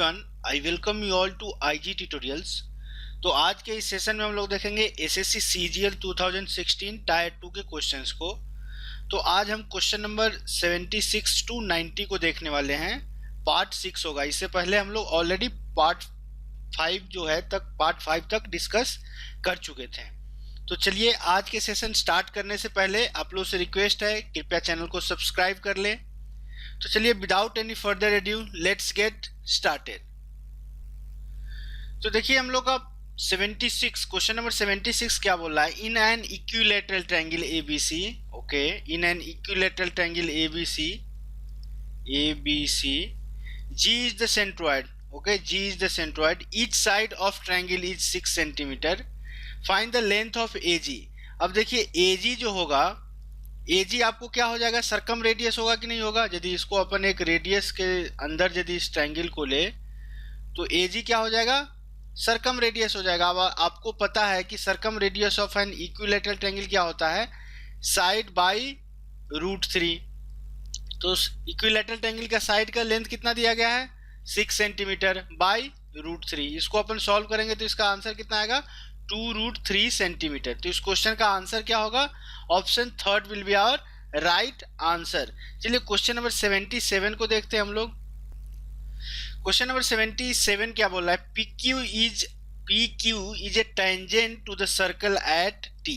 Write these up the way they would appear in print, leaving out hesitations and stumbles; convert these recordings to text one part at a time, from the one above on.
Everyone, I welcome you all to IG tutorials. तो आज के इस सेशन में हम लोग देखेंगे एसएससी सीजीएल 2016 टायर 2 के क्वेश्चंस को। तो आज हम क्वेश्चन नंबर 76 टू 90 को देखने वाले हैं। पार्ट 6 होगा। इससे पहले हम लोग ऑलरेडी पार्ट 5 जो है पार्ट 5 तक डिस्कस कर चुके थे। तो चलिए आज के सेशन स्टार्ट करने से पहले आप लोग से रिक्वेस्ट है, कृपया चैनल को सब्सक्राइब कर लें। तो चलिए without any further edu let's get started. तो देखिए हम लोग का 76 क्वेश्चन नंबर 76 क्या बोल रहा है। In an equilateral triangle ABC, okay, in an equilateral triangle ABC G is the centroid, okay, G is the centroid, each side of triangle is 6 centimetre, find the length of AG. अब देखिए एजी जो होगा, एजी आपको क्या हो जाएगा, सरकम radius होगा कि नहीं होगा। यदि इसको अपन एक रेडियस के अंदर यदि इस ट्रायंगल को ले तो एजी क्या हो जाएगा, सरकम रेडियस हो जाएगा। अब आपको पता है कि circumradius of an equilateral triangle क्या होता है, साइड बाई √3। तो इक्विलैटरल ट्रायंगल का साइड का लेंथ कितना दिया गया है, 6 सेंटीमीटर बाई √3। इसको अपन सॉल्व करेंगे तो इसका आंसर कितना आएगा, 2√3 सेंटीमीटर। तो इस क्वेश्चन का आंसर क्या होगा, option third will be our right answer. चलिए क्वेश्चन नंबर 77 को देखते हैं हम लोग। क्वेश्चन नंबर 77 क्या बोल रहा है, PQ is a tangent to the circle at T।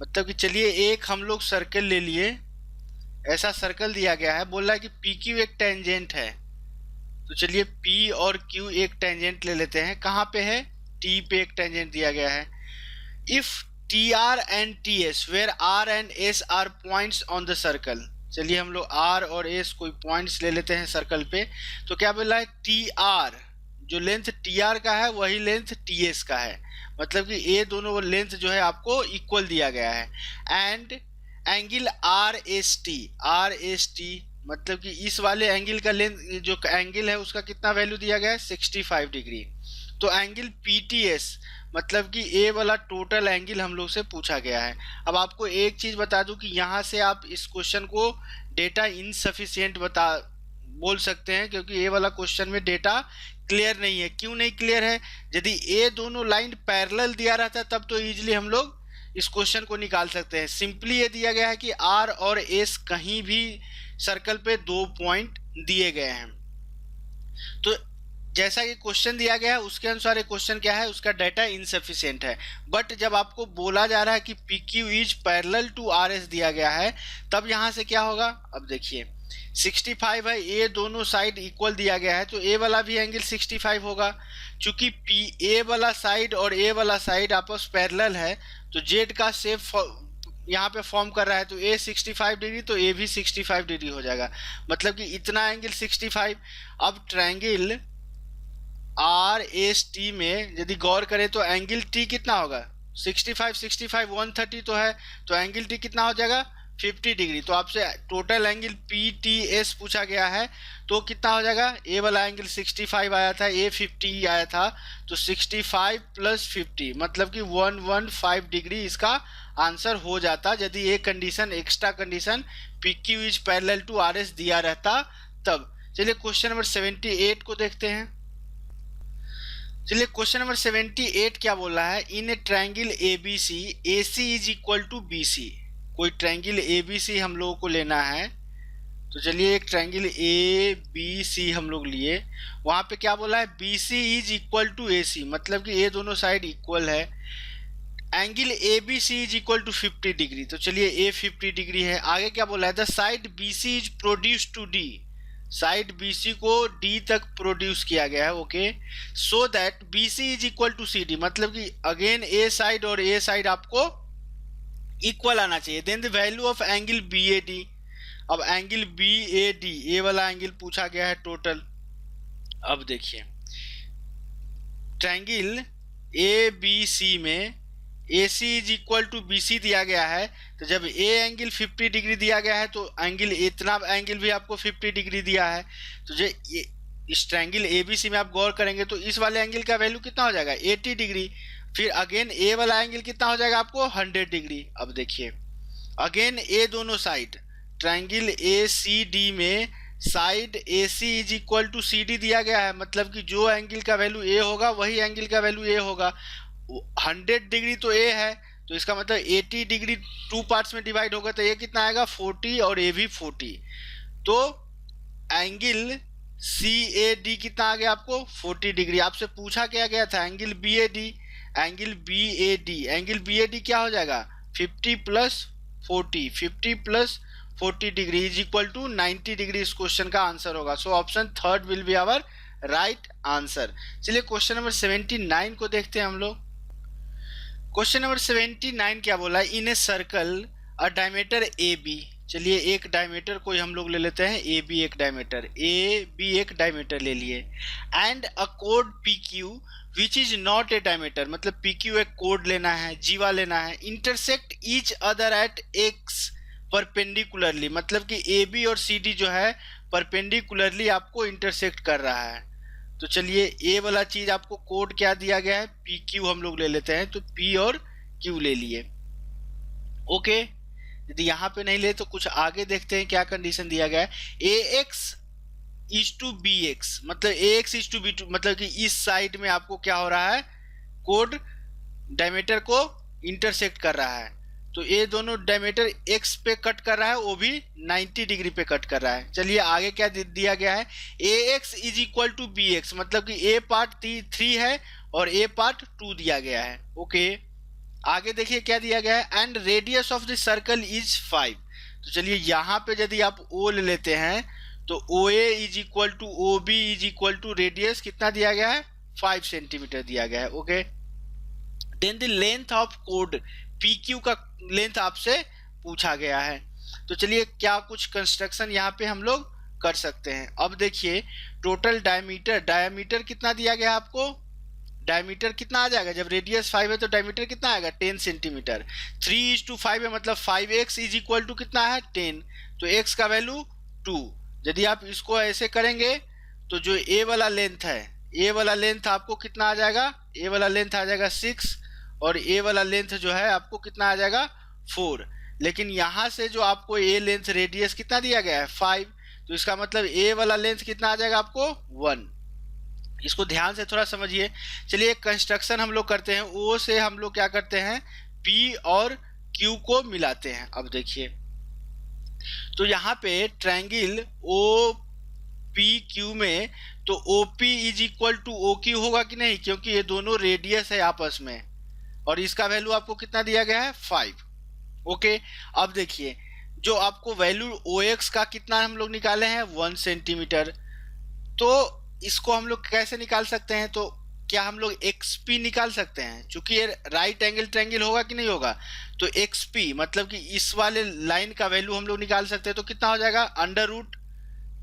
मतलब कि चलिए एक हम लोग सर्कल ले लिए, ऐसा सर्कल दिया गया है, बोल रहा है कि PQ एक टेंजेंट है। तो चलिए P और Q एक टेंजेंट ले लेते हैं। कहाँ पे है, T पे एक टेंजेंट दिया गया है। If TR and TS where R and S are points on the circle. चलिए हम लोग R और S कोई पॉइंट्स ले लेते हैं सर्कल पे। तो क्या बोल रहा है, TR जो लेंथ TR का है वही लेंथ TS का है। मतलब कि ये दोनों लेंथ जो है आपको इक्वल दिया गया है। एंड एंगल RST मतलब कि इस वाले एंगल का लेंथ जो एंगल है उसका कितना वैल्यू दिया गया है, 65 डिग्री। तो एंगल PTS मतलब कि ए वाला टोटल एंगल हम लोग से पूछा गया है। अब आपको एक चीज बता दूं कि यहाँ से आप इस क्वेश्चन को डेटा इनसफिशिएंट बोल सकते हैं, क्योंकि ए वाला क्वेश्चन में डेटा क्लियर नहीं है। क्यों नहीं क्लियर है, यदि ए दोनों लाइन पैरेलल दिया रहता तब तो इजीली हम लोग इस क्वेश्चन को निकाल सकते हैं। सिंपली ये दिया गया है कि R और S कहीं भी सर्कल पे 2 पॉइंट दिए गए हैं। तो जैसा कि क्वेश्चन दिया गया है उसके अनुसार ये क्वेश्चन क्या है, उसका डाटा इनसफिशिएंट है। बट जब आपको बोला जा रहा है कि PQ is parallel to RS दिया गया है, तब यहाँ से क्या होगा, अब देखिए 65 है, ये दोनों साइड इक्वल दिया गया है तो ए वाला भी एंगल 65 होगा। चूंकि ए वाला साइड और ए वाला साइड आपस पैरेलल है तो जेड का शेप यहाँ पे फॉर्म कर रहा है, तो ए 65 डिग्री तो ए भी 65 डिग्री हो जाएगा। मतलब कि इतना एंगल 65। अब ट्रायंगल RST में यदि गौर करें तो एंगल T कितना होगा, 65 130 तो है, तो एंगल T कितना हो जाएगा, 50 डिग्री। तो आपसे टोटल एंगल PTS पूछा गया है तो कितना हो जाएगा, ए वाला एंगल 65 आया था, ए 50 आया था, तो 65 प्लस 50 मतलब कि 115 डिग्री इसका आंसर हो जाता यदि ये condition, extra condition PQ is parallel to RS दिया रहता तब। चलिए क्वेश्चन नंबर 78 को देखते हैं। चलिए क्वेश्चन नंबर 78 क्या बोल रहा है, in a triangle ABC AC is equal to BC। कोई ट्रायंगल ABC हम लोगों को लेना है। तो चलिए एक ट्रायंगल ABC हम लोग लिए, वहां पे क्या बोला है, BC is equal to AC मतलब कि ये दोनों साइड इक्वल है। Angle ABC is equal to 50 degree. तो चलिए A 50 डिग्री है। आगे क्या बोला है, the side BC is produce to D। Side BC को D तक प्रोड्यूस किया गया है, okay, so that BC is equal to CD मतलब कि अगेन A साइड और A साइड आपको इक्वल आना चाहिए। Then the value of angle BAD। अब एंगल BAD ए वाला एंगल पूछा गया है टोटल। अब देखिए ट्रायंगल ABC में AC is equal to BC दिया गया है, तो जब A एंगल 50 डिग्री दिया गया है तो एंगल इतना एंगल भी आपको 50 डिग्री दिया है। तो जो इस ट्रायंगल ABC में आप गौर करेंगे तो इस वाले एंगल का वैल्यू कितना हो जाएगा, 80 डिग्री। फिर अगेन A वाला एंगल कितना हो जाएगा आपको, 100 डिग्री। अब देखिए अगेन A दोनों साइड ट्रायंगल ACD में side A C is equal to C D दिया गया है, मतलब कि जो एंगल का वैल्यू ए होगा वही एंगल का वैल्यू ए होगा। 100 डिग्री तो ए है, तो इसका मतलब 80 डिग्री टू पार्ट्स में डिवाइड होगा, तो ये कितना आएगा 40 और ए भी 40। तो एंगल सी ए डी कितना आ गया आपको 40 डिग्री। आपसे पूछा क्या गया था angle B A D, angle B A D, angle B A D क्या हो जाएगा 50 plus 40, 50 plus 40 degree is equal to 90 degree इस क्वेश्चन का आंसर होगा। So option third will be our right answer. चलिए क्वेश्चन नंबर 79 को देखते हैं हम लोग। क्वेश्चन नंबर 79 क्या बोला, in a circle a diameter A B. चलिए एक डायमीटर को हम लोग ले लेते हैं, ए बी एक डायमीटर, ए बी एक डायमीटर ले लिए, एंड अ कोड P Q which is not a diameter, मतलब पी क्यू एक कोड लेना है, जीवा लेना है, intersect each other at X perpendicularly, मतलब कि ए बी और सी डी जो है परपेंडिकुलरली आपको इंटरसेक्ट कर रहा है। तो चलिए ए वाला चीज आपको कोड क्या दिया गया है पी क्यू हम लोग ले लेते हैं, तो पी और क्यू ले लिए। ओके, यदि यहाँ पे नहीं ले तो कुछ आगे देखते हैं क्या कंडीशन दिया गया है, A X is to B X, मतलब A X is to B two, मतलब कि इस साइड में आपको क्या हो रहा है कोड डायमीटर को इंटरसेक्ट कर रहा है। तो ये दोनों डायमीटर एक्स पे कट कर रहा है, वो भी 90 डिग्री पे कट कर रहा है। चलिए आगे क्या दिया गया है, A X is equal to B X, मतलब कि ए पार्ट 3 है और ए पार्ट 2 दिया गया है। ओके, आगे देखिए क्या दिया गया है, and radius of the circle is 5। तो चलिए यहाँ पे यदि आप ओ ले लेते हैं तो O A is equal to O B is equal to radius कितना दिया गया है 5 सेंटीमीटर दिया गया है। Okay, then the length of कोड पी क्यू का लेंथ आपसे पूछा गया है। तो चलिए क्या कुछ कंस्ट्रक्शन यहाँ पे हम लोग कर सकते हैं। अब देखिए टोटल डायमीटर कितना दिया गया है आपको, डायमीटर कितना आ जाएगा, जब रेडियस 5 है तो डायमीटर कितना आएगा 10 सेंटीमीटर, 3:5 है, मतलब 5x इज इक्वल टू कितना है 10, तो x का वैल्यू 2। यदि आप इसको ऐसे करेंगे तो जो a वाला लेंथ है, a वाला लेंथ आपको कितना आ जाएगा, a वाला लेंथ आ जाएगा 6 और a वाला लेंथ जो है आपको कितना आ जाएगा 4। लेकिन यहाँ से जो आपको a लेंथ रेडियस कितना दिया गया है 5, तो इसका मतलब a वाला लेंथ कितना आ जाएगा आपको 1। इसको ध्यान से थोड़ा समझिए। चलिए एक कंस्ट्रक्शन हम लोग करते हैं, ओ से हम लोग क्या करते हैं P और Q को मिलाते हैं। अब देखिए तो यहाँ पे ट्रायंगल ओ पी क्यू में तो O P is equal to O Q होगा कि नहीं, क्योंकि ये दोनों रेडियस है आपस में और इसका वैल्यू आपको कितना दिया गया है 5। ओके, अब देखिए जो आपको वैल्यू ओ एक्स का कितना हम लोग निकाले हैं 1 सेंटीमीटर, तो इसको हम लोग कैसे निकाल सकते हैं, तो क्या हम लोग एक्स निकाल सकते हैं, चूंकि ये राइट एंगल ट्रायंगल होगा कि नहीं होगा, तो एक्स मतलब कि इस वाले लाइन का वैल्यू हम लोग निकाल सकते हैं। तो कितना हो जाएगा अंडर रूट,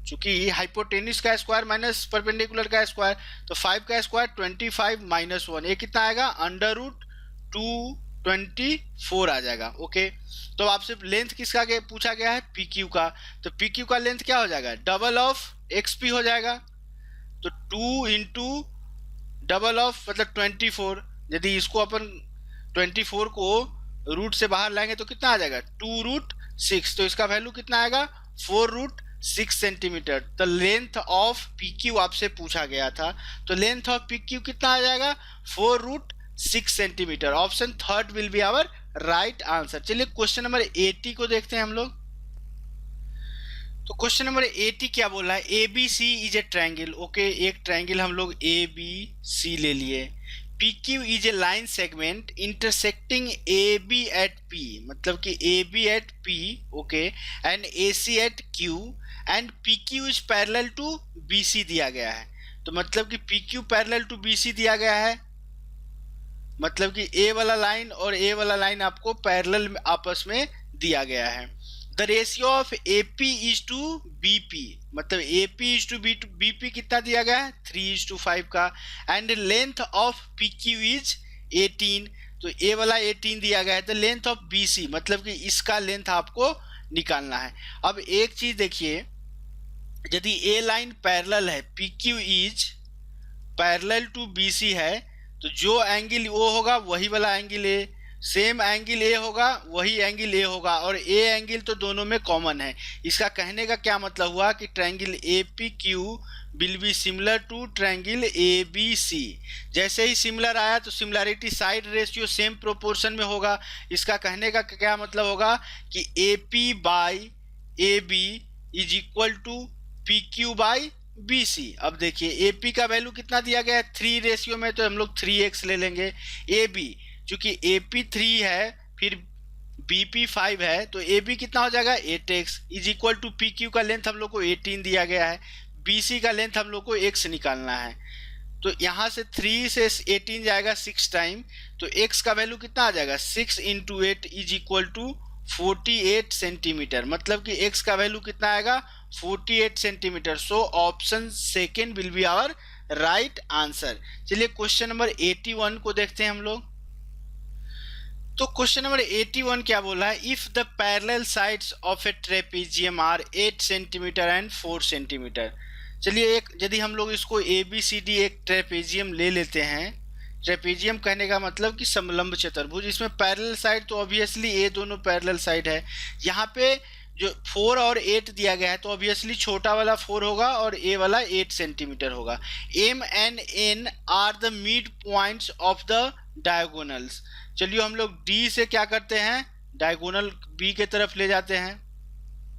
चूंकि हाइपोटेन्यूज का स्क्वायर माइनस परपेंडिकुलर का स्क्वायर, तो 5 का स्क्वायर 25 माइनस 1, ये कितना आएगा अंडर रूट 224 आ जाएगा। ओके, तो आपसे लेंथ किसका पूछा गया है पी क्यू का, तो पी क्यू का लेंथ क्या हो जाएगा डबल ऑफ एक्स पी हो जाएगा, तो 2 इंटू डबल ऑफ मतलब 24। यदि इसको अपन 24 को रूट से बाहर लाएंगे तो कितना आ जाएगा 2√6, तो इसका वैल्यू कितना आएगा 4√6 सेंटीमीटर। तो लेंथ ऑफ पी क्यू आपसे पूछा गया था, तो लेंथ ऑफ पी क्यू कितना आ जाएगा 4√6 centimetre. Option third will be our right answer. चलिए क्वेश्चन नंबर 80 को देखते हैं हम लोग। तो क्वेश्चन नंबर 80 क्या बोला है, A B C is a triangle. Okay, एक ट्रायंगल हम लोग ए बी सी ले लिए, P Q is a line segment intersecting A B at P, मतलब कि A B at P, okay, and A C at Q, and P Q is parallel to B C दिया गया है। तो मतलब कि P Q parallel to B C दिया गया है, मतलब कि ए वाला लाइन और ए वाला लाइन आपको पैरेलल आपस में दिया गया है। The ratio of A P is to B P, मतलब A P is to B P कितना दिया गया है 3:5 का, and length of P Q is 18, तो ए वाला 18 दिया गया है। The length of B C, मतलब कि इसका लेंथ आपको निकालना है। अब एक चीज देखिए, यदि ए लाइन पैरेलल है, P Q is parallel to B C है, तो जो एंगल वो होगा वही वाला angle A, same angle A होगा, वही एंगल ए होगा, और ए एंगल तो दोनों में कॉमन है। इसका कहने का क्या मतलब हुआ कि triangle A P Q will be similar to triangle A B C. जैसे ही सिमिलर आया तो similarity side ratio same proportion में होगा। इसका कहने का क्या मतलब होगा कि A P by A B is equal to P Q by B C. अब देखिए ए पी का वैल्यू कितना दिया गया है 3 रेशियो में, तो हम लोग 3x ले लेंगे। ए बी चूंकि ए पी 3 है फिर बी पी 5 है, तो ए बी कितना हो जाएगा 8x is equal to P Q का लेंथ हम लोग को 18 दिया गया है, बी सी का लेंथ हम लोग को x निकालना है। तो यहाँ से 3 से 18 जाएगा 6 टाइम, तो x का वैल्यू कितना आ जाएगा 6 into 8 is equal to 48 centimetre. मतलब कि x का वैल्यू कितना आएगा 48 centimetre. So option second will be our right answer. चलिए क्वेश्चन नंबर 81 को देखते हैं हम लोग। तो क्वेश्चन नंबर 81 क्या बोला है, if the parallel sides of a trapezium are 8 centimetre and 4 centimetre. चलिए एक यदि हम लोग इसको ए बी सी डी एक ट्रेपेजियम ले लेते हैं, ट्रेपेजियम कहने का मतलब कि समलंब चतुर्भुज, इसमें पैरेलल साइड तो ऑब्वियसली ए दोनों पैरेलल साइड है। यहाँ पे जो 4 और 8 दिया गया है तो ऑब्वियसली छोटा वाला 4 होगा और ए वाला 8 सेंटीमीटर होगा। M and N are the mid points of the diagonals. चलिए हम लोग डी से क्या करते हैं, डायगोनल बी के तरफ ले जाते हैं।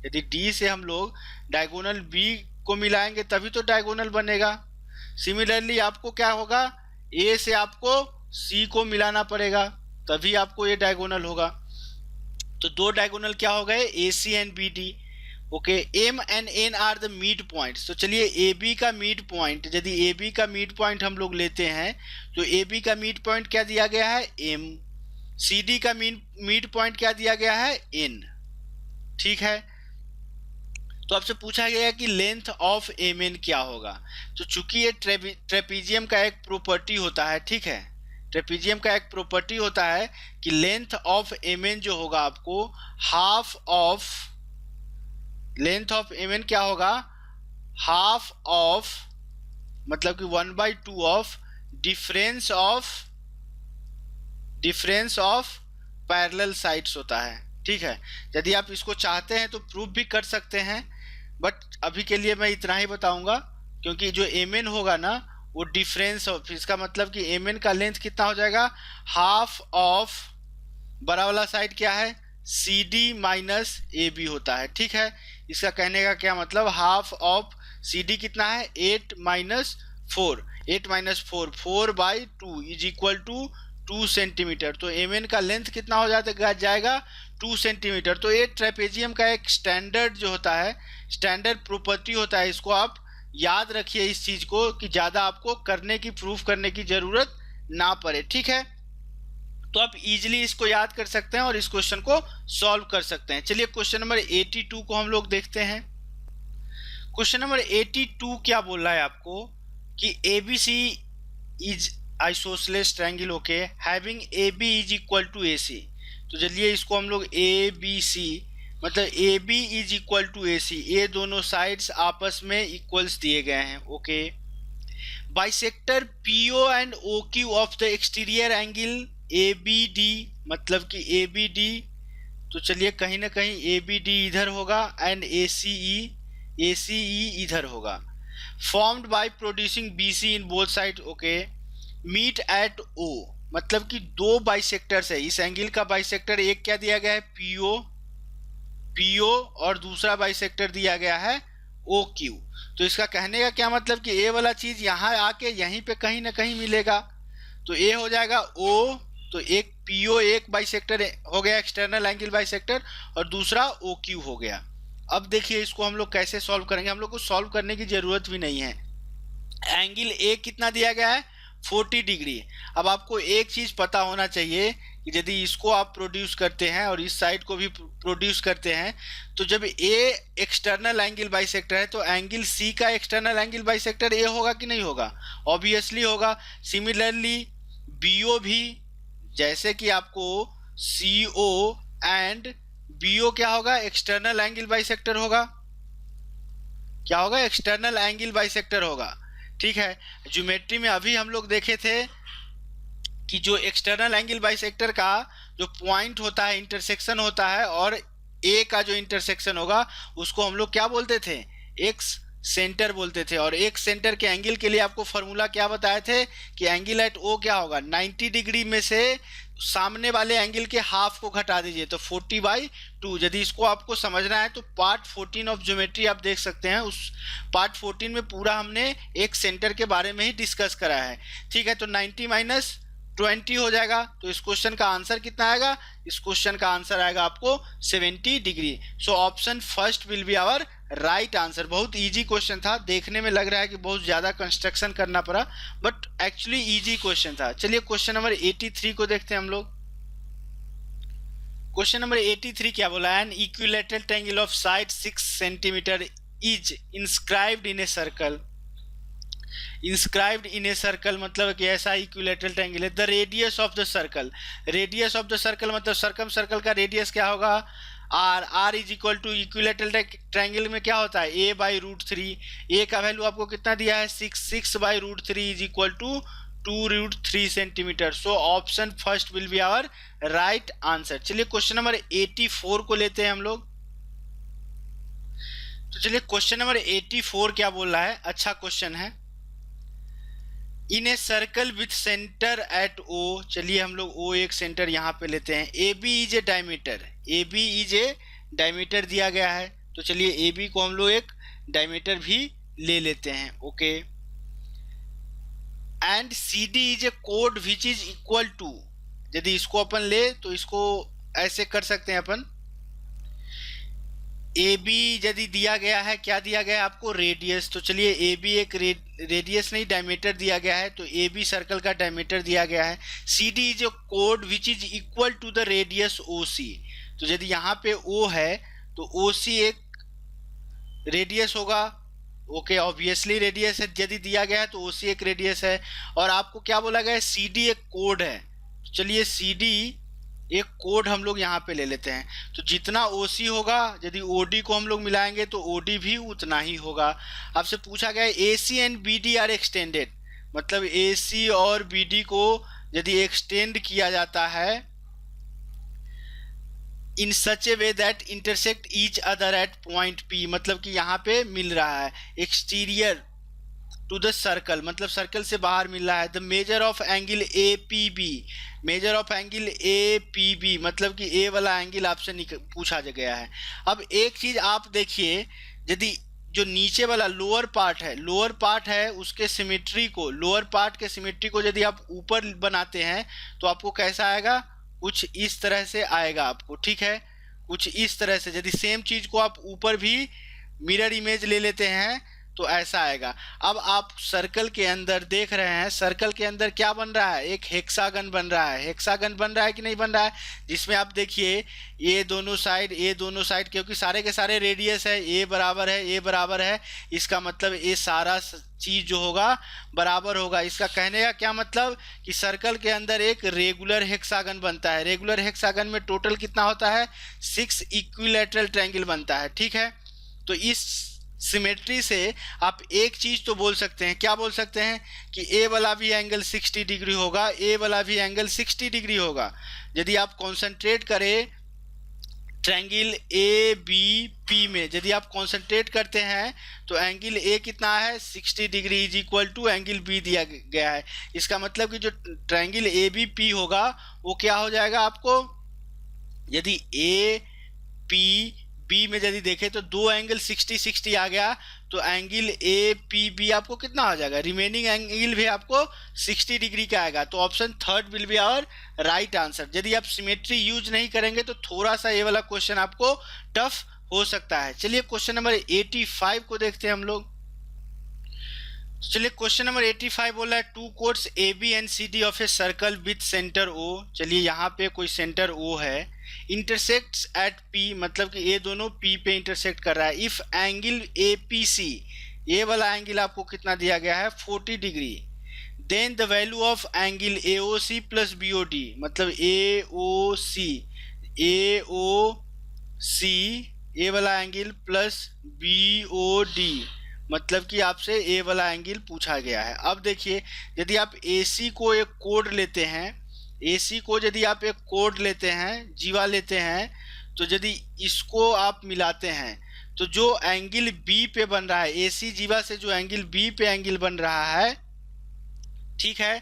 यदि डी से हम लोग डायगोनल बी को मिलाएंगे तभी तो डायगोनल बनेगा। सिमिलरली आपको क्या होगा, ए से आपको सी को मिलाना पड़ेगा तभी आपको ये डायगोनल होगा। तो दो डायगोनल क्या हो गए, A C and B D. Okay, M and N are the mid points. तो चलिए ए बी का मिड पॉइंट, यदि ए बी का मिड पॉइंट हम लोग लेते हैं तो ए बी का मिड पॉइंट क्या दिया गया है एम, सी डी का मिड पॉइंट क्या दिया गया है एन। ठीक है, तो आपसे पूछा गया कि लेंथ ऑफ एम एन क्या होगा। तो चूंकि ये ट्रेपेजियम का एक प्रॉपर्टी होता है, ठीक है, ट्रेपेजियम का एक प्रॉपर्टी होता है कि लेंथ ऑफ एम एन जो होगा आपको half of, length of M N क्या होगा हाफ ऑफ, मतलब कि 1/2 of difference of parallel sides होता है। ठीक है, यदि आप इसको चाहते हैं तो प्रूफ भी कर सकते हैं, बट अभी के लिए मैं इतना ही बताऊंगा क्योंकि जो एम एन होगा ना वो डिफरेंस ऑफ, इसका मतलब कि एम एन का लेंथ कितना हो जाएगा हाफ ऑफ, बड़ा वाला साइड क्या है C D minus A B होता है। ठीक है, इसका कहने का क्या मतलब हाफ ऑफ सी डी कितना है 8 minus 4, 4/2 is equal to 2 centimetre. तो एम एन का लेंथ कितना हो जाएगा 2 सेंटीमीटर। तो ये ट्रेपेजियम का एक स्टैंडर्ड जो होता है, स्टैंडर्ड प्रॉपर्टी होता है, इसको आप याद रखिए इस चीज को कि ज्यादा आपको करने की, प्रूफ करने की जरूरत ना पड़े। ठीक है, तो आप इजीली इसको याद कर सकते हैं और इस क्वेश्चन को सॉल्व कर सकते हैं। चलिए क्वेश्चन नंबर 82 को हम लोग देखते हैं। क्वेश्चन नंबर 82 क्या बोल रहा है आपको कि ABC is isosceles triangle, okay, having AB is equal to AC। तो चलिए इसको हम लोग ABC मतलब AB is equal to AC, ये दोनों साइड्स आपस में इक्वल्स दिए गए हैं। Okay, bisector PO and OQ of the exterior angle ABD, मतलब कि ABD, तो चलिए कहीं ना कहीं ABD इधर होगा एंड ACE इधर होगा। Formed by producing BC in both side, okay, meet at O, मतलब कि दो बाइसेक्टर्स है। इस एंगल का बाइसेक्टर एक क्या दिया गया है PO और दूसरा बाइसेक्टर दिया गया है OQ। तो इसका कहने का क्या मतलब कि ए वाला चीज यहाँ आके यहीं पे कहीं ना कहीं मिलेगा, तो ए हो जाएगा O, तो एक PO एक बाइसेक्टर हो गया एक्सटर्नल एंगल बाइसेक्टर और दूसरा OQ हो गया। अब देखिए इसको हम लोग कैसे सॉल्व करेंगे, हम लोग को सॉल्व करने की जरूरत भी नहीं है। एंगल ए कितना दिया गया है 40 डिग्री। अब आपको एक चीज पता होना चाहिए कि यदि इसको आप प्रोड्यूस करते हैं और इस साइड को भी प्रोड्यूस करते हैं तो जब ए एक्सटर्नल एंगल बाइसेक्टर है तो एंगल सी का एक्सटर्नल एंगल बाइसेक्टर ए होगा कि नहीं होगा, ऑब्वियसली होगा। सिमिलरली बीओ भी, जैसे कि आपको CO एंड BO क्या होगा एक्सटर्नल एंगल बाइसेक्टर होगा, क्या होगा एक्सटर्नल एंगल बाइसेक्टर होगा। ठीक है, ज्योमेट्री में अभी हम लोग देखे थे कि जो एक्सटर्नल एंगल बाइसेक्टर का जो पॉइंट होता है, इंटरसेक्शन होता है, और ए का जो इंटरसेक्शन होगा उसको हम लोग क्या बोलते थे, एक्स सेंटर बोलते थे। और एक सेंटर के एंगल के लिए आपको फॉर्मूला क्या बताए थे कि एंगल एट ओ क्या होगा, 90 डिग्री में से सामने वाले एंगल के हाफ को घटा दीजिए तो 40/2। यदि इसको आपको समझना है तो पार्ट 14 ऑफ ज्योमेट्री आप देख सकते हैं, उस पार्ट 14 में पूरा हमने एक सेंटर के बारे में ही डिस्कस करा है। ठीक है, तो 90 माइनस 20 हो जाएगा। तो इस क्वेश्चन का आंसर कितना आएगा, इस क्वेश्चन का आंसर आएगा आपको 70 degree. So option first will be our right answer. बहुत इजी क्वेश्चन था, देखने में लग रहा है कि बहुत ज्यादा कंस्ट्रक्शन करना पड़ा, बट एक्चुअली इजी क्वेश्चन था। चलिए क्वेश्चन नंबर 83 को देखते हैं हम लोग। क्वेश्चन नंबर 83 क्या बोला है, an equilateral triangle of side 6 centimetre is inscribed in a circle. Inscribed in a circle मतलब कि ऐसा इक्विलैटरल ट्रायंगल है। The radius of the circle, radius of the circle मतलब सर्कम सर्कल का रेडियस क्या होगा, R. R is equal to equilateral triangle में क्या होता है, a/√3। ए का वैल्यू आपको कितना दिया है 6, 6/√3 is equal to 2√3 centimetre. So option first will be our right answer. चलिए क्वेश्चन नंबर 84 को लेते हैं हम लोग। तो चलिए क्वेश्चन नंबर 84 क्या बोल रहा है, अच्छा क्वेश्चन है। In a circle with centre at O, चलिए हम लोग ओ एक सेंटर यहाँ पे लेते हैं। A B is a diameter, A B is a diameter दिया गया है, तो चलिए ए बी को हम लोग एक डायमीटर भी ले लेते हैं। Okay, and C D is a कोड विच इज इक्वल टू, यदि इसको अपन ले तो इसको ऐसे कर सकते हैं अपन, ए बी यदि दिया गया है, क्या दिया गया है आपको, रेडियस। तो चलिए ए बी एक रेडियस नहीं डायमीटर दिया गया है, तो ए बी सर्कल का डायमीटर दिया गया है। सी डी इज ए कोड which is equal to the radius O C. तो यदि यहाँ पे ओ है तो ओ सी एक रेडियस होगा। ओके, ऑब्वियसली रेडियस है, यदि दिया गया है तो ओ सी एक रेडियस है। और आपको क्या बोला गया है, सी डी एक कोड है। तो चलिए सी डी एक कोड हम लोग यहाँ पे ले लेते हैं। तो जितना OC होगा, यदि OD को हम लोग मिलाएंगे तो OD भी उतना ही होगा। आपसे पूछा गया है AC and BD are extended, मतलब AC और BD को यदि एक्सटेंड किया जाता है in such a way that intersect each other at point P, मतलब कि यहाँ पे मिल रहा है एक्सटीरियर टू द सर्कल, मतलब सर्कल से बाहर मिल रहा है। The measure of angle APB, measure of angle APB मतलब कि ए वाला एंगल आपसे पूछा गया है। अब एक चीज आप देखिए, यदि जो नीचे वाला लोअर पार्ट है उसके सिमेट्री को, लोअर पार्ट के सिमेट्री को यदि आप ऊपर बनाते हैं तो आपको कैसा आएगा, कुछ इस तरह से आएगा आपको। ठीक है, कुछ इस तरह से। यदि सेम चीज को आप ऊपर भी मिरर इमेज ले लेते हैं तो ऐसा आएगा। अब आप सर्कल के अंदर देख रहे हैं, सर्कल के अंदर क्या बन रहा है, एक हेक्सागन बन रहा है। हेक्सागन बन रहा है कि नहीं बन रहा है, जिसमें आप देखिए ये दोनों साइड क्योंकि सारे के सारे रेडियस है, ए बराबर है, इसका मतलब ये सारा चीज जो होगा बराबर होगा। इसका कहने का क्या मतलब कि सर्कल के अंदर एक रेगुलर हेक्सागन बनता है। रेगुलर हेक्सागन में टोटल कितना होता है, 6 इक्विलैटरल ट्रायंगल बनता है। ठीक है, तो इस सिमेट्री से आप एक चीज तो बोल सकते हैं, क्या बोल सकते हैं कि ए वाला भी एंगल 60 डिग्री होगा, ए वाला भी एंगल 60 डिग्री होगा। यदि आप कॉन्सेंट्रेट करें ट्रायंगल ए बी पी में, यदि आप कॉन्सेंट्रेट करते हैं तो एंगल ए कितना है 60 degree is equal to angle B दिया गया है। इसका मतलब कि जो ट्रायंगल ए बी पी होगा वो क्या हो जाएगा आपको, यदि ए पी बी में यदि देखें तो दो एंगल 60-60 आ गया, तो एंगल ए पी बी आपको कितना हो जाएगा, रिमेनिंग एंगल भी आपको 60 डिग्री का आएगा। तो option third will be our right answer. यदि आप सिमेट्री यूज नहीं करेंगे तो थोड़ा सा ये वाला क्वेश्चन आपको टफ हो सकता है। चलिए क्वेश्चन नंबर 85 को देखते हैं हम लोग। चलिए क्वेश्चन नंबर 85 बोला है two chords A B and C D of a circle with centre O. चलिए यहाँ पे कोई सेंटर ओ है, इंटरसेक्ट्स एट पी, मतलब कि ये दोनों पी पे इंटरसेक्ट कर रहा है। If angle A P C, ये वाला एंगल आपको कितना दिया गया है 40 degree, then the value of angle A O C plus B O D, मतलब ए ओ सी ये वाला angle plus B O D, मतलब कि आपसे ए वाला एंगल पूछा गया है। अब देखिए, यदि आप AC को एक कोड लेते हैं, AC को यदि आप एक कोड लेते हैं, जीवा लेते हैं, तो यदि इसको आप मिलाते हैं तो जो एंगल बी पे बन रहा है, AC जीवा से जो एंगल बी पे एंगल बन रहा है, ठीक है,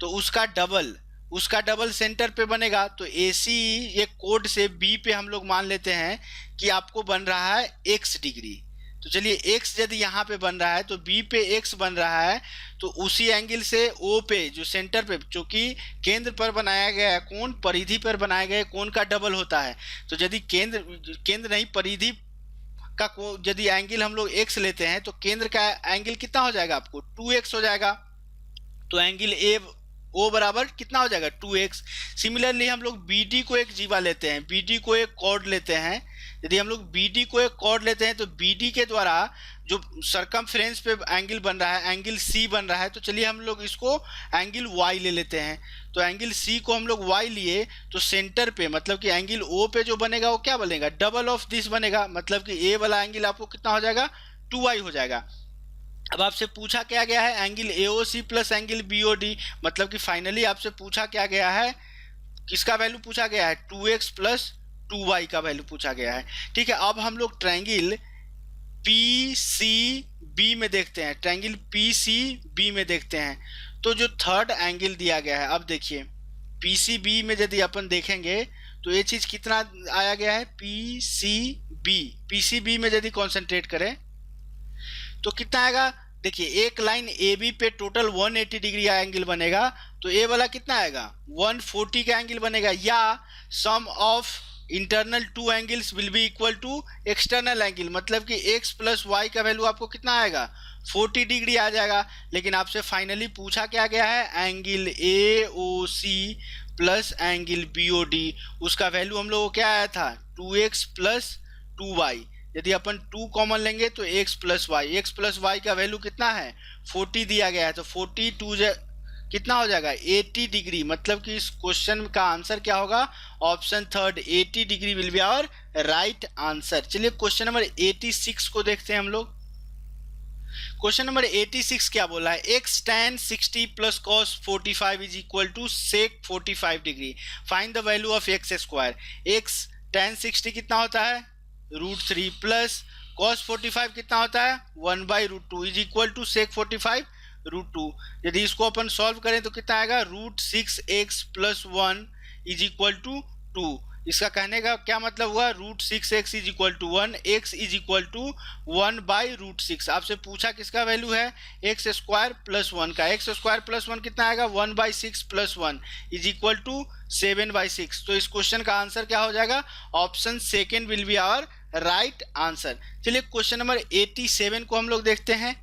तो उसका डबल सेंटर पे बनेगा। तो AC ये कोड से B पे हम लोग मान लेते हैं कि आपको बन रहा है x डिग्री। तो चलिए x यदि यहाँ पे बन रहा है तो B पे x बन रहा है, तो उसी एंगल से O पे जो सेंटर पे, जो कि केंद्र पर बनाया गया है कोण, परिधि पर बनाया गया कोण का डबल होता है। तो यदि केंद्र नहीं, परिधि का यदि एंगल हम लोग x लेते हैं तो केंद्र का एंगल कितना हो जाएगा, आपको 2x हो जाएगा। तो एंगल ए ओ बराबर कितना हो जाएगा, 2x। सिमिलरली हम लोग BD को एक जीवा लेते हैं, BD को एक कॉर्ड लेते हैं। यदि हम लोग BD को एक कॉर्ड लेते हैं तो BD के द्वारा जो सरकमफ्रेंस पे एंगल बन रहा है, एंगल C बन रहा है, तो चलिए हम लोग इसको एंगल Y ले लेते हैं। तो एंगल C को हम लोग Y लिए तो सेंटर पे, मतलब कि एंगल O पे जो बनेगा वो क्या बनेगा, डबल ऑफ दिस बनेगा। मतलब कि A वाला एंगल आपको कितना हो जाएगा, 2y हो जाएगा। अब आपसे पूछा क्या गया है, angle AOC plus angle BOD, मतलब कि फाइनली आपसे पूछा क्या गया है, किसका वैल्यू पूछा गया है, 2x प्लस 2y का वैल्यू पूछा गया है। ठीक है, अब हम लोग ट्रायंगल PCB में देखते हैं, ट्रायंगल PCB में देखते हैं। तो जो थर्ड एंगल दिया गया है, अब देखिए PCB में यदि अपन देखेंगे तो ये चीज कितना आया गया है, PCB में यदि कॉन्सेंट्रेट करें तो कितना आएगा, देखिए एक लाइन AB पे टोटल 180 डिग्री एंगल बनेगा, तो ए वाला कितना आएगा, 140 का एंगल बनेगा। या sum of internal two angles will be equal to external angle, मतलब कि x प्लस वाई का वैल्यू आपको कितना आएगा, 40 डिग्री आ जाएगा। लेकिन आपसे फाइनली पूछा क्या गया है, angle AOC plus angle BOD, उसका वैल्यू हम लोगों को क्या आया था, 2x प्लस 2y। यदि अपन 2 कॉमन लेंगे तो x प्लस वाई का वैल्यू कितना है, 40 दिया गया है। तो 42 कितना हो जाएगा, 80 डिग्री। मतलब कि इस क्वेश्चन का आंसर क्या होगा, option third 80 degree will be our right answer. चलिए क्वेश्चन नंबर 86 को देखते हैं हम लोग। क्वेश्चन नंबर 86 क्या बोला है, x tan 60 plus cos 45 is equal to sec 45 degree, find the value of x square. x tan 60 कितना होता है, √3 प्लस cos 45 कितना होता है, 1/√2 इज इक्वल टू sec 45 √2। यदि इसको अपन सॉल्व करें तो कितना आएगा, √6x plus 1 is equal to 2। इसका कहने का क्या मतलब हुआ, √6x is equal to 1, x is equal to 1/√6। आपसे पूछा किसका वैल्यू है, x स्क्वायर प्लस 1 का। x स्क्वायर प्लस 1 कितना आएगा, 1/6 प्लस 1 इज इक्वल टू 7/6। तो इस क्वेश्चन का आंसर क्या हो जाएगा, option second will be our right answer. चलिए क्वेश्चन नंबर 87 को हम लोग देखते हैं।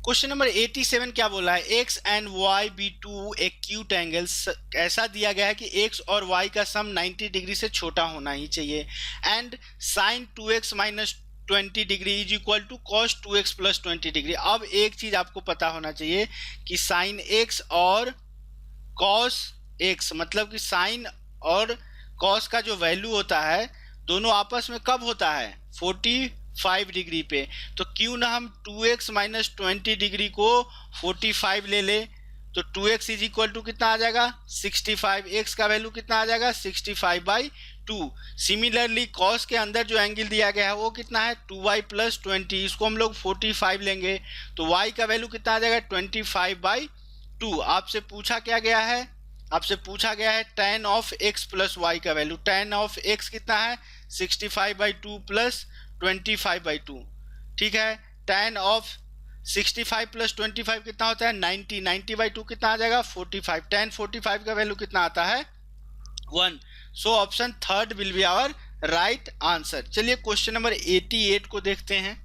क्वेश्चन नंबर 87 क्या बोला है, x and y be two acute angles, ऐसा दिया गया है कि x और y का सम 90 डिग्री से छोटा होना ही चाहिए, and sine 2x minus 20 degree is equal to cos 2x plus 20 degree. अब एक चीज आपको पता होना चाहिए कि साइन x और कॉस x, मतलब कि साइन और कॉस का जो वैल्यू होता है दोनों आपस में कब होता है, 45 डिग्री पे। तो क्यों ना हम 2x माइनस 20 डिग्री को 45 ले ले, तो 2x इज इक्वल टू कितना आ जाएगा, 65। x का वैल्यू कितना आ जाएगा, 65/2। सिमिलरली कॉस के अंदर जो एंगल दिया गया है वो कितना है, 2y प्लस 20, इसको हम लोग 45 लेंगे तो y का वैल्यू कितना आ जाएगा, 25/2। आपसे पूछा क्या गया है, आपसे पूछा गया है tan of x plus Y का वैल्यू। tan ऑफ x कितना है, 65/2 प्लस 25/2। ठीक है, tan ऑफ 65 प्लस 25 कितना होता है, 90। 90/2 कितना आ जाएगा, 45। tan 45 का वैल्यू कितना आता है, 1। So option third will be our right answer. चलिए क्वेश्चन नंबर 88 को देखते हैं।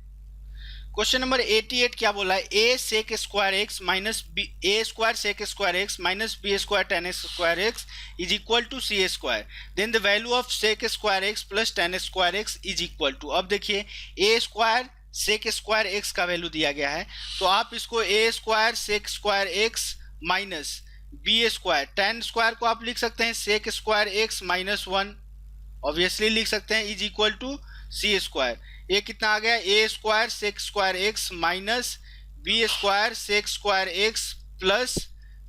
क्वेश्चन नंबर 88 क्या बोला है, a sec square x minus a square sec square x minus b square tan square x is equal to c square, then the value of sec square x plus tan square x is equal to. अब देखिए a square sec square x का value दिया गया है, तो आप इसको a square sec square x minus b square tan square को आप लिख सकते हैं sec square x minus 1, obviously लिख सकते हैं, is equal to C square, ये कितना आ गया A square sec square X minus B square sec square X plus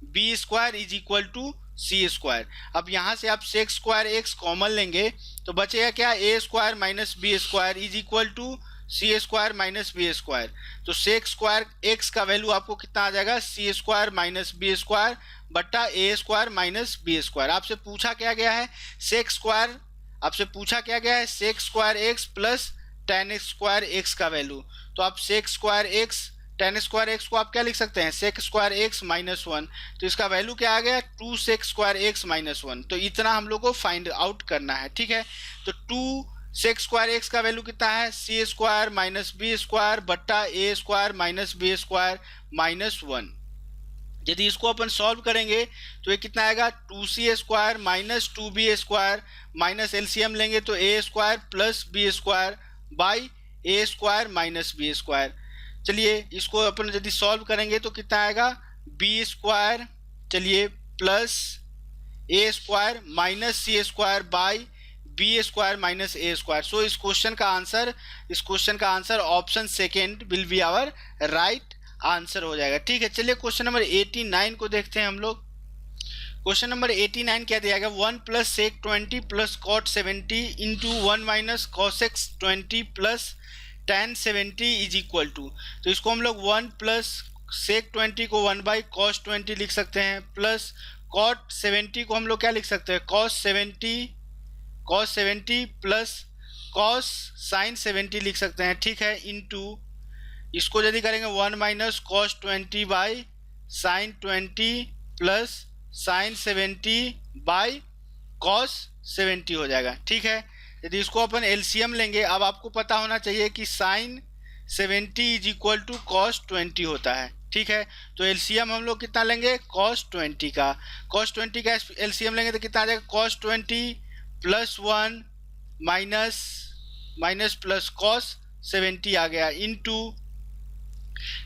B square is equal to C square. अब यहाँ से आप सेक स्क्वायर एक्स कॉमन लेंगे तो बचेगा क्या, A square minus B square is equal to C square minus B square. तो sec square X का वैल्यू आपको कितना आ जाएगा, C square minus B square बट्टा A square minus B square. आपसे पूछा क्या गया है सेक स्क्वायर, आपसे पूछा क्या गया है sec square X plus tan square X का वैल्यू। तो आप sec square X tan square X को आप क्या लिख सकते हैं, sec square X minus one. तो इसका वैल्यू क्या आ गया, two sec square X minus one. तो इतना हम लोग को फाइंड आउट करना है, ठीक है। तो टू सेक स्क्वायर एक्स का वैल्यू कितना है, C square minus B square बट्टा A square minus B square minus one. यदि इसको अपन सॉल्व करेंगे तो ये कितना आएगा, two C square minus two B square minus LCM लेंगे तो A square plus B square by A square minus B square. चलिए इसको अपन यदि सॉल्व करेंगे तो कितना आएगा, बी स्क्वायर चलिए plus A square minus C square by B square minus A square. So इस क्वेश्चन का answer option second will be our right answer हो जाएगा, ठीक है। चलिए क्वेश्चन नंबर 89 को देखते हैं हम लोग। क्वेश्चन नंबर 89 क्या दिया गया, 1 plus sec 20 plus cot 70 into 1 minus cosec 20 plus tan 70 is equal to. तो इसको हम लोग 1 प्लस सेक 20 को 1 बाई कॉस 20 लिख सकते हैं प्लस कॉट 70 को हम लोग क्या लिख सकते हैं, कॉस 70 प्लस कॉस साइन 70 लिख सकते हैं, ठीक है। इनटू इसको यदि करेंगे 1 minus cos 20 by sine 20 plus sine 70 by cos 70 हो जाएगा, ठीक है। यदि इसको अपन एलसीएम लेंगे, अब आपको पता होना चाहिए कि sine 70 is equal to cos 20 होता है, ठीक है। तो एलसीएम हम लोग कितना लेंगे, कॉस 20 का, कॉस 20 का एलसीएम लेंगे तो कितना आ जाएगा, cos 20 plus 1 minus plus cos 70 आ गया इनटू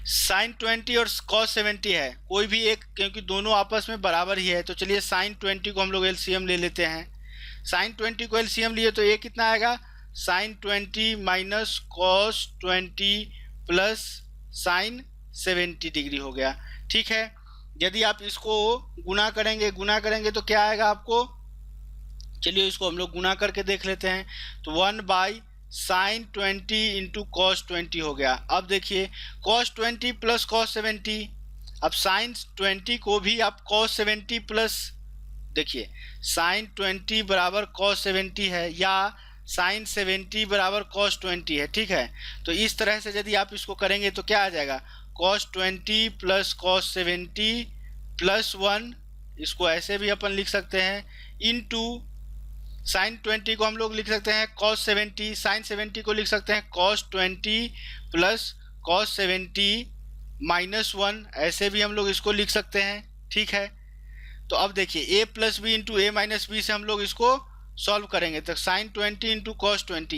साइन 20 और कॉस 70 है कोई भी एक, क्योंकि दोनों आपस में बराबर ही है। तो चलिए साइन 20 को हम लोग एलसीएम ले लेते हैं। साइन 20 को एलसीएम लिए तो ये कितना आएगा, sine 20 minus cos 20 plus sine 70 degree हो गया, ठीक है। यदि आप इसको गुना करेंगे तो क्या आएगा आपको, चलिए इसको हम लोग गुना करके देख लेते हैं। तो 1 बाई साइन 20 इंटू कॉस 20 हो गया। अब देखिए कॉस 20 प्लस कॉस 70, अब साइन 20 को भी आप कॉस 70 प्लस, देखिए साइन 20 बराबर कॉस 70 है या साइन 70 बराबर कॉस 20 है, ठीक है। तो इस तरह से यदि आप इसको करेंगे तो क्या आ जाएगा, कॉस 20 प्लस कॉस 70 प्लस 1, इसको ऐसे भी अपन लिख सकते हैं, इनटू साइन 20 को हम लोग लिख सकते हैं कॉस 70, साइन 70 को लिख सकते हैं कॉस 20 प्लस कॉस 70 माइनस 1, ऐसे भी हम लोग इसको लिख सकते हैं, ठीक है। तो अब देखिए a plus B into A minus B से हम लोग इसको सॉल्व करेंगे तो sine 20 into cos 20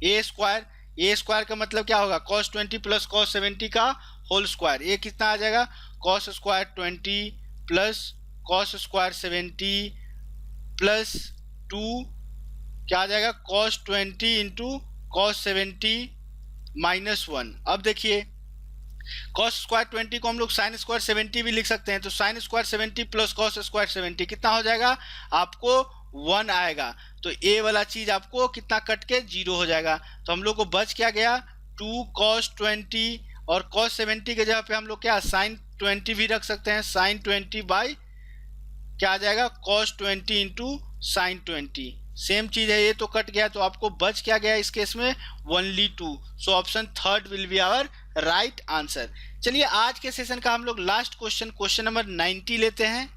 A square का मतलब क्या होगा, कॉस 20 प्लस कॉस 70 का होल स्क्वायर। ये कितना आ जाएगा, cos square 20 plus cos square 70 plus 2 क्या आ जाएगा, कॉस 20 इंटू कॉस 70 माइनस 1। अब देखिए कॉस स्क्वायर 20 को हम लोग साइन स्क्वायर 70 भी लिख सकते हैं। तो sine square 70 plus cos square 70 कितना हो जाएगा, आपको 1 आएगा। तो ए वाला चीज आपको कितना कट के 0 हो जाएगा। तो हम लोग को बच क्या गया, 2 कॉस 20 और कॉस 70 के जगह पे हम लोग क्या साइन 20 भी रख सकते हैं, साइन 20 बाई क्या आ जाएगा, कॉस 20 इंटू साइन 20। सेम चीज है, ये तो कट गया तो आपको बच क्या गया इस केस में, only 2। So option third will be our right answer. चलिए आज के सेशन का हम लोग लास्ट क्वेश्चन नंबर 90 लेते हैं।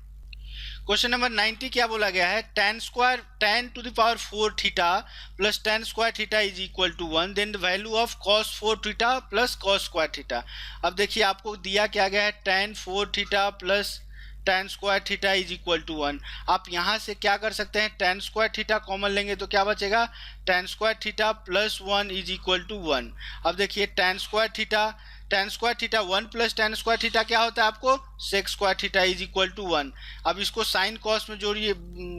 क्वेश्चन नंबर 90 क्या बोला गया है, tan to the power 4 theta plus tan square theta is equal to 1, then the value of cos 4 theta plus cos square theta. अब देखिए आपको दिया क्या गया है, tan 4 theta plus tan square theta is equal to 1। आप यहाँ से क्या कर सकते हैं, tan स्क्वायर थीटा कॉमन लेंगे तो क्या बचेगा, tan square theta plus 1 is equal to 1। अब देखिए tan square theta 1 plus tan square theta क्या होता है आपको, sec square theta is equal to 1। अब इसको साइन कॉस में जोड़िए,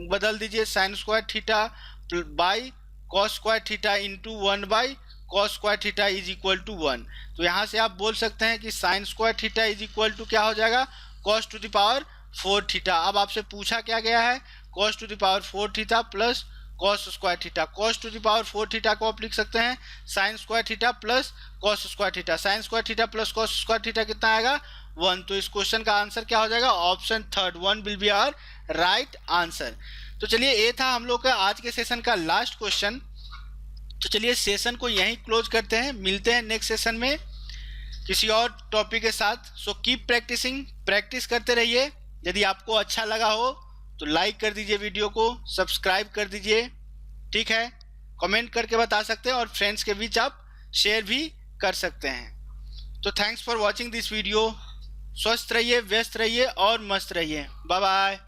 बदल दीजिए, sine square theta by cos square theta into 1 by cos square theta is equal to 1। तो यहाँ से आप बोल सकते हैं कि sine square theta is equal to क्या हो जाएगा, cos two the power 4 theta. अब आपसे पूछा क्या गया है, cos two the power 4 theta plus cos square theta. Cos two the power 4 theta को आप लिख सकते हैं sign square theta plus cos square theta. Sign square theta plus cos square theta कितना आएगा, 1। तो इस क्वेश्चन का आंसर क्या हो जाएगा, option third 1 will be our right answer. तो चलिए ये था हम लोग का आज के सेशन का लास्ट क्वेश्चन। तो चलिए सेशन को यहीं क्लोज करते हैं, मिलते हैं नेक्स्ट सेशन में किसी और टॉपिक के साथ। सो कीप प्रैक्टिसिंग, प्रैक्टिस करते रहिए। यदि आपको अच्छा लगा हो तो लाइक कर दीजिए, वीडियो को सब्सक्राइब कर दीजिए, ठीक है, कमेंट करके बता सकते हैं और फ्रेंड्स के बीच आप शेयर भी कर सकते हैं। तो thanks for watching this video. स्वस्थ रहिए, व्यस्त रहिए और मस्त रहिए। Bye bye.